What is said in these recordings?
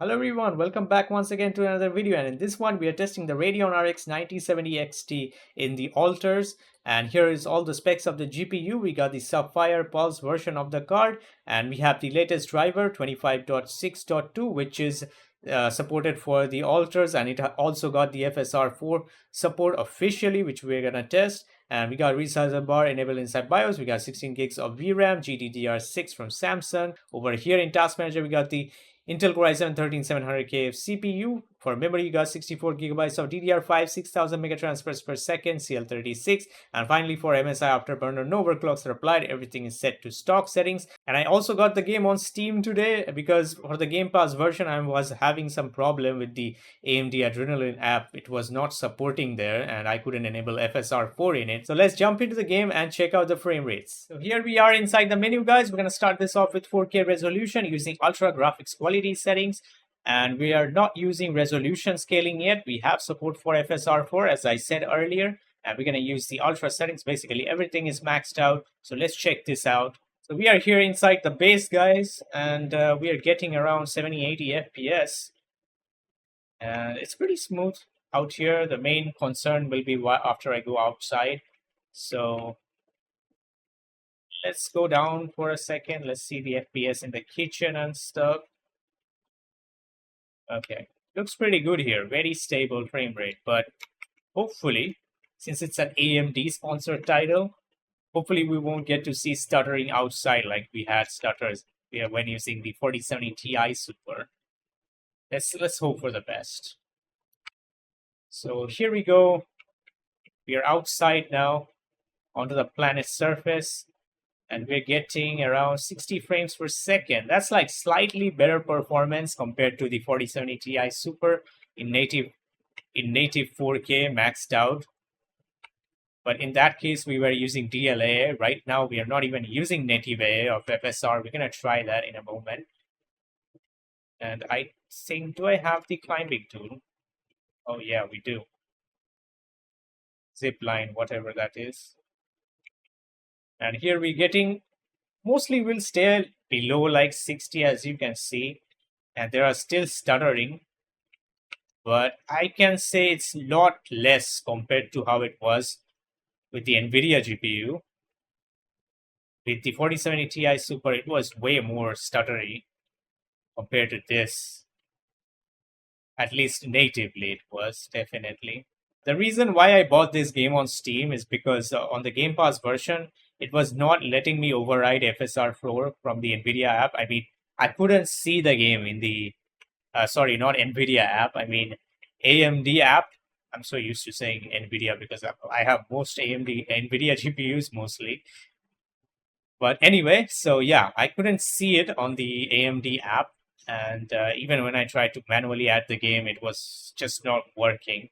Hello everyone, welcome back once again to another video, and in this one we are testing the Radeon RX 9070 XT in the alters. And here is all the specs of the GPU. We got the Sapphire Pulse version of the card, and we have the latest driver 25.6.2, which is supported for the alters, and it also got the FSR 4 support officially, which we're gonna test. And we got resizer bar enabled inside BIOS. We got 16 gigs of VRAM, GDDR6 from Samsung. Over here in Task Manager, we got the Intel Core i7-13700K CPU. For memory, you got 64 gigabytes of DDR5, 6000 megatransfers per second, CL36. And finally, for MSI Afterburner, no overclocks are applied. Everything is set to stock settings. And I also got the game on Steam today because for the Game Pass version, I was having some problem with the AMD Adrenaline app. It was not supporting there, and I couldn't enable FSR 4 in it. So let's jump into the game and check out the frame rates. So here we are inside the menu, guys. We're going to start this off with 4K resolution using ultra graphics quality settings. And we are not using resolution scaling yet. We have support for FSR 4, as I said earlier. And we're going to use the ultra settings. Basically, everything is maxed out. So let's check this out. So we are here inside the base, guys. And we are getting around 70-80 FPS. And it's pretty smooth out here. The main concern will be after I go outside. So let's go down for a second. Let's see the FPS in the kitchen and stuff. Okay, looks pretty good here. Very stable frame rate, but hopefully, since it's an AMD sponsored title, hopefully we won't get to see stuttering outside like we had stutters when using the 4070 Ti Super. Let's hope for the best. So here we go. We are outside now onto the planet's surface, and we're getting around 60 frames per second. That's like slightly better performance compared to the 4070 Ti Super in native 4K maxed out. But in that case, we were using DLAA. Right now, we are not even using native AA of FSR. We're going to try that in a moment. And I think, do I have the climbing tool? Oh, yeah, we do. Zip line, whatever that is. And here we're getting, mostly will stay below like 60, as you can see. And there are still stuttering. But I can say it's a lot less compared to how it was with the NVIDIA GPU. With the 4070 Ti Super, it was way more stuttery compared to this. At least natively, it was definitely. The reason why I bought this game on Steam is because on the Game Pass version, it was not letting me override FSR 4 from the NVIDIA app. I mean, I couldn't see the game in the, sorry, not NVIDIA app. I mean, AMD app. I'm so used to saying NVIDIA because I have most NVIDIA GPUs mostly. But anyway, so yeah, I couldn't see it on the AMD app. And even when I tried to manually add the game, it was just not working.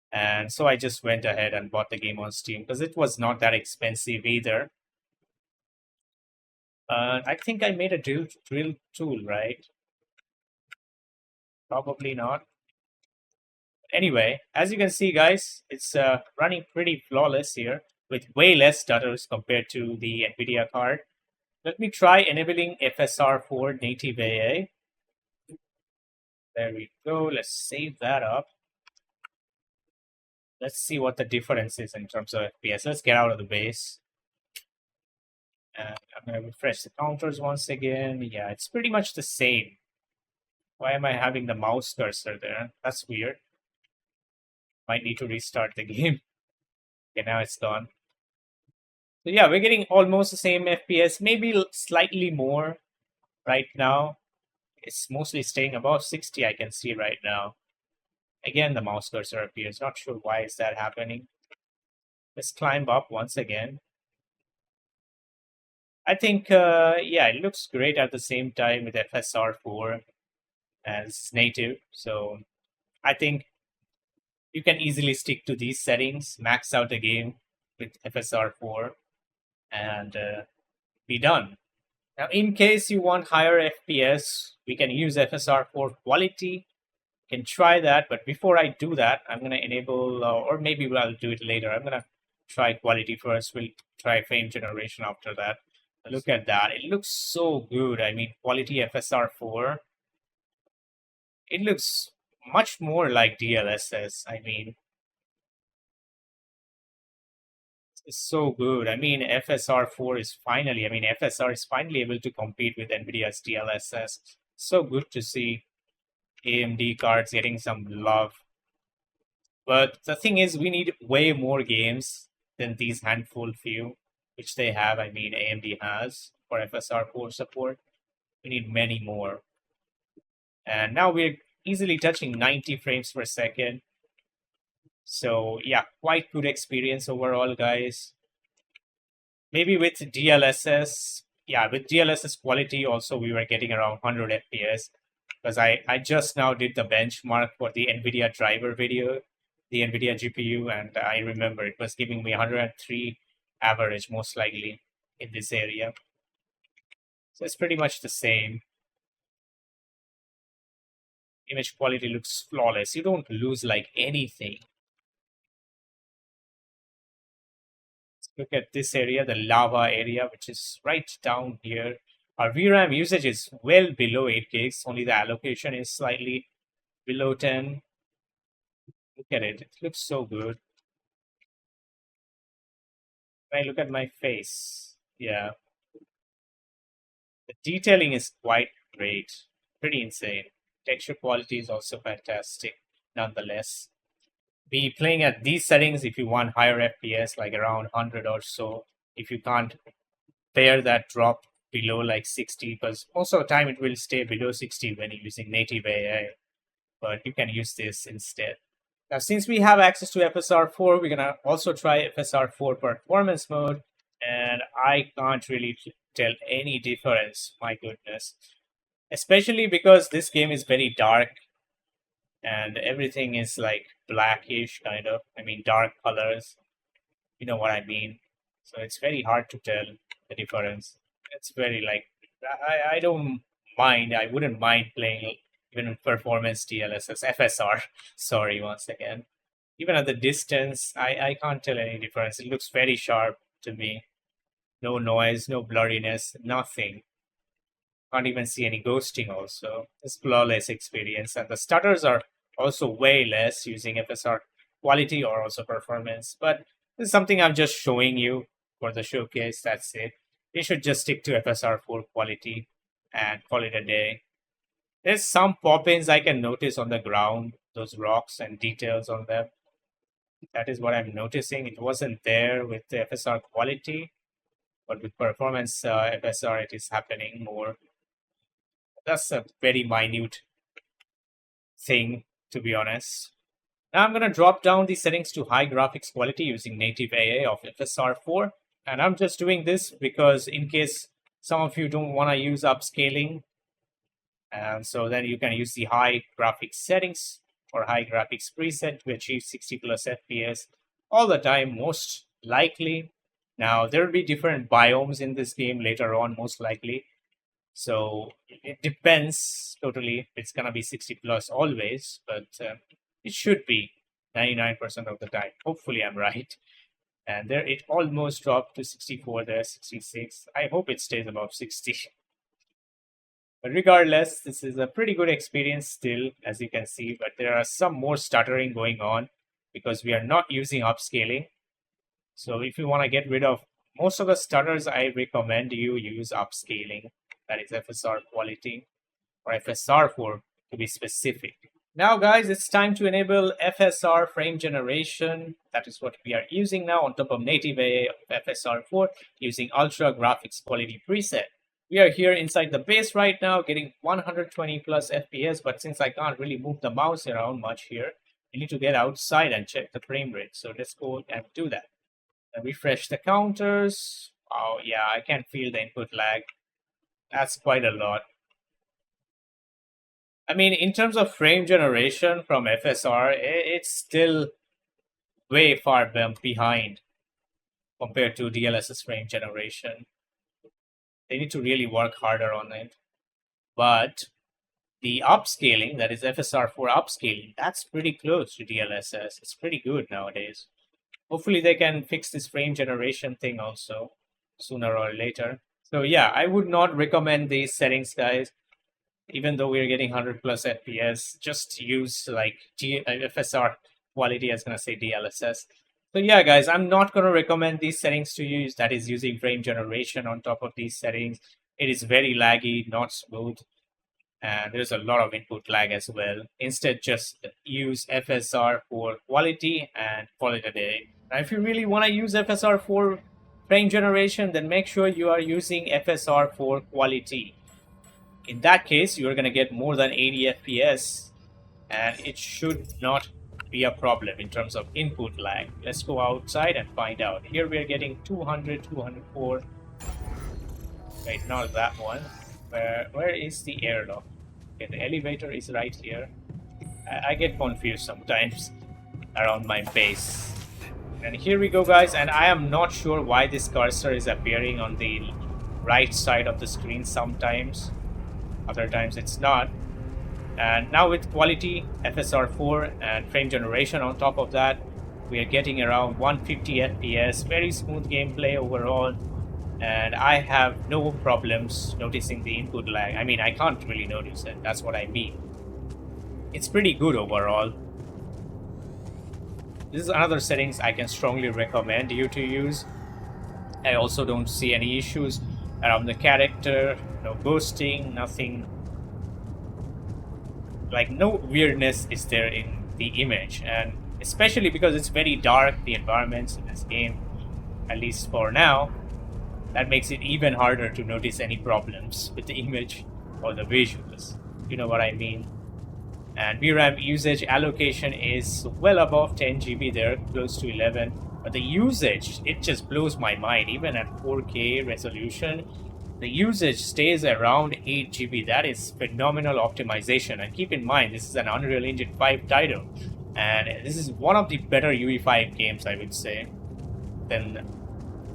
And so I just went ahead and bought the game on Steam because it was not that expensive either. I think I made a drill tool, right? Probably not. Anyway, as you can see, guys, it's running pretty flawless here with way less stutters compared to the NVIDIA card. Let me try enabling FSR 4 native AA. There we go. Let's save that up. Let's see what the difference is in terms of FPS. Let's get out of the base. And I'm going to refresh the counters once again. Yeah, it's pretty much the same. Why am I having the mouse cursor there? That's weird. Might need to restart the game. Okay, now it's gone. So yeah, we're getting almost the same FPS, maybe slightly more right now. It's mostly staying above 60, I can see right now. Again, the mouse cursor appears. Not sure why is that happening. Let's climb up once again. I think, yeah, it looks great at the same time with FSR 4 as native. So I think you can easily stick to these settings, max out the game with FSR 4, and be done. Now, in case you want higher FPS, we can use FSR 4 Qlty. You can try that, but before I do that, I'm going to enable, or maybe I'll do it later. I'm going to try Qlty first. We'll try Frame Generation after that. Look at that. It looks so good. I mean, Qlty FSR 4. It looks much more like DLSS. I mean, it's so good. I mean, FSR4 is finally, I mean, FSR is finally able to compete with NVIDIA's DLSS. So good to see AMD cards getting some love. But the thing is, we need way more games than these handful few, which they have. I mean, AMD has for FSR4 support. We need many more. And now we're easily touching 90 frames per second. So yeah, quite good experience overall, guys. Maybe with DLSS, yeah, with DLSS quality also we were getting around 100 FPS because I just now did the benchmark for the NVIDIA driver video, the NVIDIA GPU, and I remember it was giving me 103 average most likely in this area. So it's pretty much the same. Image quality looks flawless. You don't lose like anything. Look at this area, the lava area, which is right down here. Our VRAM usage is well below 8 gigs. Only the allocation is slightly below 10. Look at it. It looks so good. When I look at my face, yeah. The detailing is quite great. Pretty insane. Texture quality is also fantastic, nonetheless. Be playing at these settings if you want higher FPS, like around 100 or so. If you can't bear that drop below like 60, because most of the time it will stay below 60 when you're using native AI, but you can use this instead. Now, since we have access to FSR4, we're gonna also try FSR4 performance mode, and I can't really tell any difference, my goodness. Especially because this game is very dark, and everything is like blackish, kind of. I mean, dark colors. You know what I mean? So it's very hard to tell the difference. It's very like I don't mind. I wouldn't mind playing even with performance DLSS FSR. Sorry, once again. Even at the distance, I can't tell any difference. It looks very sharp to me. No noise, no blurriness, nothing. Can't even see any ghosting also. It's flawless experience. And the stutters are also way less using FSR quality or also performance. But this is something I'm just showing you for the showcase. That's it. You should just stick to FSR4 quality and call it a day. There's some pop-ins I can notice on the ground, those rocks and details on them. That is what I'm noticing. It wasn't there with the FSR quality, but with performance FSR, it is happening more. That's a very minute thing, to be honest. Now I'm going to drop down the settings to high graphics quality using native AA of FSR4. And I'm just doing this because in case some of you don't want to use upscaling, and so then you can use the high graphics settings or high graphics preset to achieve 60 plus FPS all the time, most likely. Now, there will be different biomes in this game later on, most likely. So it depends totally. It's going to be 60 plus always, but it should be 99% of the time. Hopefully, I'm right. And there it almost dropped to 64 there, 66. I hope it stays above 60. But regardless, this is a pretty good experience still, as you can see, but there are some more stuttering going on because we are not using upscaling. So if you want to get rid of most of the stutters, I recommend you use upscaling. That is FSR quality or FSR4 to be specific. Now, guys, it's time to enable FSR Frame Generation. That is what we are using now on top of native AA of FSR4 using Ultra Graphics Quality preset. We are here inside the base right now, getting 120 plus FPS, but since I can't really move the mouse around much here, I need to get outside and check the frame rate. So let's go and do that. And refresh the counters. Oh yeah, I can feel the input lag. That's quite a lot. I mean, in terms of frame generation from FSR, it's still way far behind compared to DLSS frame generation. They need to really work harder on it. But the upscaling, that is FSR4 upscaling, that's pretty close to DLSS. It's pretty good nowadays. Hopefully they can fix this frame generation thing also sooner or later. So yeah, I would not recommend these settings, guys. Even though we're getting 100 plus FPS, just use like FSR quality, I was gonna say DLSS. So yeah, guys, I'm not gonna recommend these settings to use. That is using frame generation on top of these settings. It is very laggy, not smooth, and there's a lot of input lag as well. Instead, just use FSR for quality and call it a day. Now, if you really want to use FSR for frame generation, then make sure you are using FSR for quality. In that case, you're going to get more than 80 FPS, and it should not be a problem in terms of input lag. Let's go outside and find out. Here we are getting 200, 204. Wait, not that one. Where is the airlock? Okay, the elevator is right here. I get confused sometimes around my base. And here we go, guys, and I am not sure why this cursor is appearing on the right side of the screen sometimes. Other times it's not. And now with quality, FSR4 and frame generation on top of that, we are getting around 150 FPS, very smooth gameplay overall, and I have no problems noticing the input lag. I mean, I can't really notice it, that's what I mean. It's pretty good overall. This is another settings I can strongly recommend you to use. I also don't see any issues around the character, no ghosting, nothing. Like, no weirdness is there in the image, and especially because it's very dark, the environments in this game, at least for now, that makes it even harder to notice any problems with the image or the visuals. You know what I mean? And VRAM usage allocation is well above 10 GB there, close to 11. But the usage, it just blows my mind. Even at 4K resolution, the usage stays around 8 GB. That is phenomenal optimization. And keep in mind, this is an Unreal Engine 5 title. And this is one of the better UE5 games, I would say, than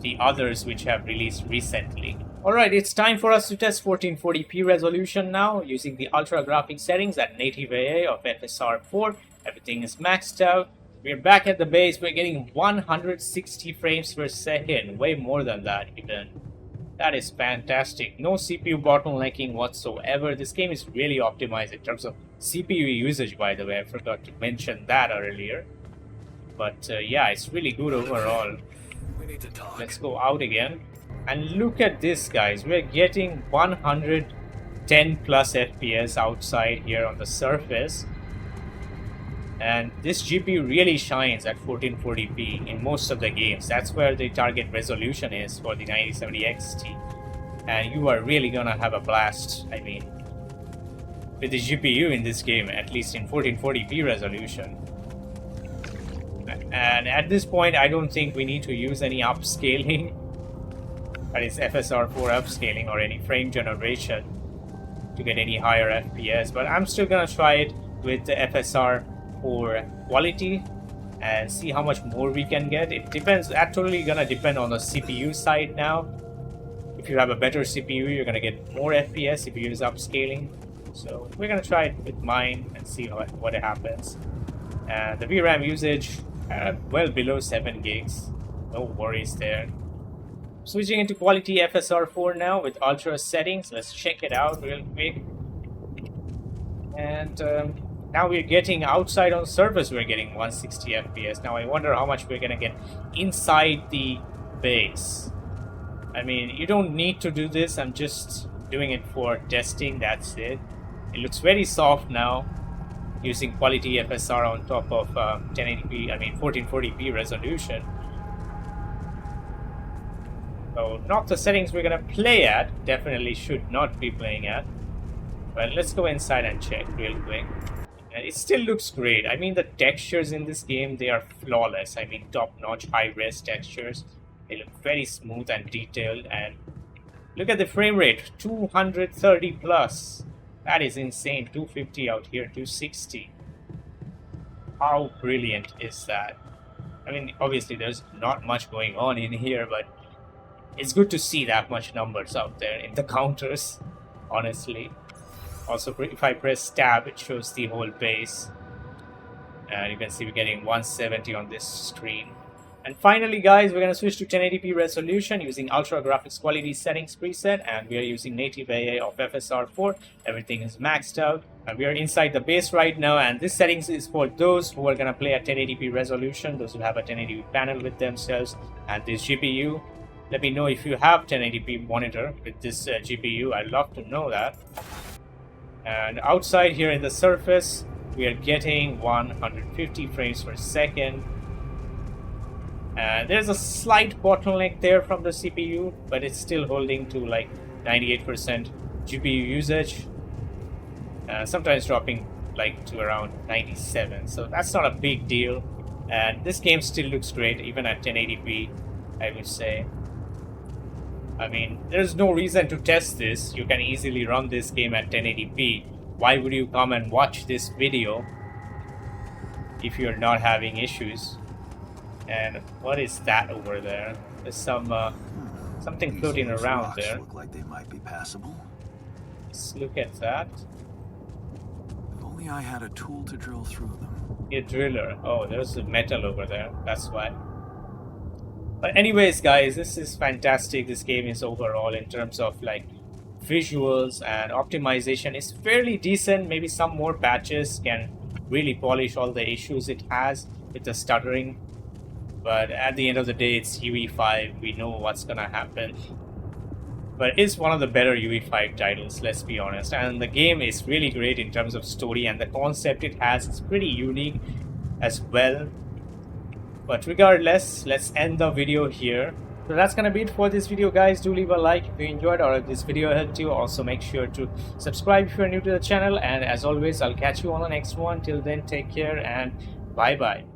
the others which have released recently. Alright, it's time for us to test 1440p resolution now, using the ultra graphics settings at native AA of FSR4. Everything is maxed out. We're back at the base. We're getting 160 frames per second, way more than that even. That is fantastic. No CPU bottlenecking whatsoever. This game is really optimized in terms of CPU usage, by the way. I forgot to mention that earlier. But yeah, it's really good overall. Let's go out again. And look at this, guys. We're getting 110 plus FPS outside here on the surface. And this GPU really shines at 1440p in most of the games. That's where the target resolution is for the 9070 XT. And you are really gonna have a blast, I mean, with the GPU in this game, at least in 1440p resolution. And at this point, I don't think we need to use any upscaling. That is FSR4 upscaling or any frame generation to get any higher FPS. But I'm still gonna try it with the FSR for quality and see how much more we can get. It depends, that's totally gonna depend on the CPU side now. If you have a better CPU, you're gonna get more FPS if you use upscaling. So we're gonna try it with mine and see what happens. And the VRAM usage, well below 7 gigs. No worries there. Switching into quality FSR4 now with ultra settings. Let's check it out real quick. And now we're getting outside on surface, we're getting 160 FPS. Now I wonder how much we're gonna get inside the base. I mean, you don't need to do this. I'm just doing it for testing, that's it. It looks very soft now, using quality FSR on top of 1080p, I mean 1440p resolution. So not the settings we're gonna play at, definitely should not be playing at. But let's go inside and check real quick. And it still looks great. I mean, the textures in this game, they are flawless. I mean, top-notch, high-res textures. They look very smooth and detailed. And look at the frame rate, 230 plus. That is insane. 250 out here, 260. How brilliant is that? I mean, obviously there's not much going on in here, but it's good to see that much numbers out there in the counters, honestly. Also, if I press tab, it shows the whole base. And you can see we're getting 170 on this screen. And finally guys, we're going to switch to 1080p resolution using ultra graphics quality settings preset, and we are using native AA of FSR 4. Everything is maxed out, and we are inside the base right now, and this settings is for those who are going to play at 1080p resolution, those who have a 1080p panel with themselves and this GPU. Let me know if you have 1080p monitor with this GPU. I'd love to know that. And outside here in the surface, we are getting 150 frames per second. And there's a slight bottleneck there from the CPU, but it's still holding to like 98% GPU usage. Sometimes dropping like to around 97. So that's not a big deal. And this game still looks great, even at 1080p, I would say. I mean, there's no reason to test this. You can easily run this game at 1080p. Why would you come and watch this video if you're not having issues? And what is that over there? There's some something floating around there. Look like they might be passable. Let's look at that. If only I had a tool to drill through them. A driller. Oh, there's a metal over there. That's why. But anyways, guys, this is fantastic. This game is overall, in terms of like visuals and optimization, is fairly decent. Maybe some more patches can really polish all the issues it has with the stuttering. But at the end of the day, it's UE5. We know what's gonna happen. But it's one of the better UE5 titles, let's be honest. And the game is really great in terms of story, and the concept it has is pretty unique as well. But regardless, let's end the video here. So that's gonna be it for this video, guys. Do leave a like if you enjoyed, or if this video helped you. Also make sure to subscribe if you're new to the channel. And as always, I'll catch you on the next one. Till then, take care and bye bye.